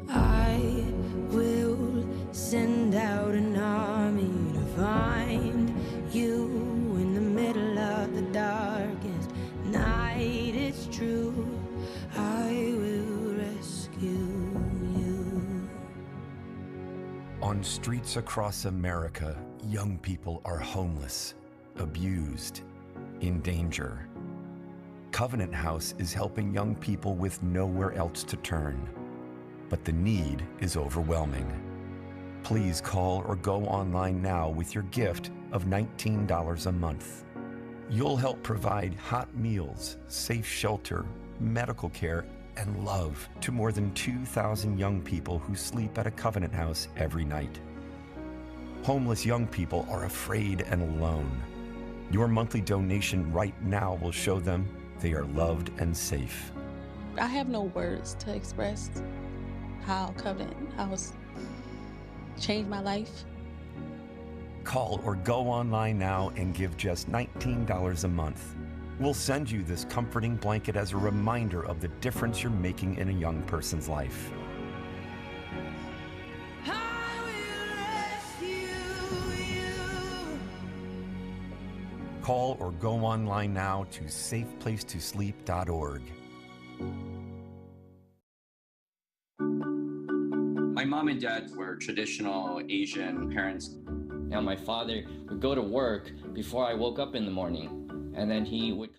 I will send out an army to find you in the middle of the darkest night. It's true, I will rescue you. On streets across America, young people are homeless, abused, in danger. Covenant House is helping young people with nowhere else to turn. But the need is overwhelming. Please call or go online now with your gift of $19 a month. You'll help provide hot meals, safe shelter, medical care, and love to more than 2,000 young people who sleep at a Covenant House every night. Homeless young people are afraid and alone. Your monthly donation right now will show them they are loved and safe. I have no words to express how Covenant House changed my life. Call or go online now and give just $19 a month. We'll send you this comforting blanket as a reminder of the difference you're making in a young person's life. Call or go online now to safeplacetosleep.org. My mom and dad were traditional Asian parents. Now my father would go to work before I woke up in the morning, and then he would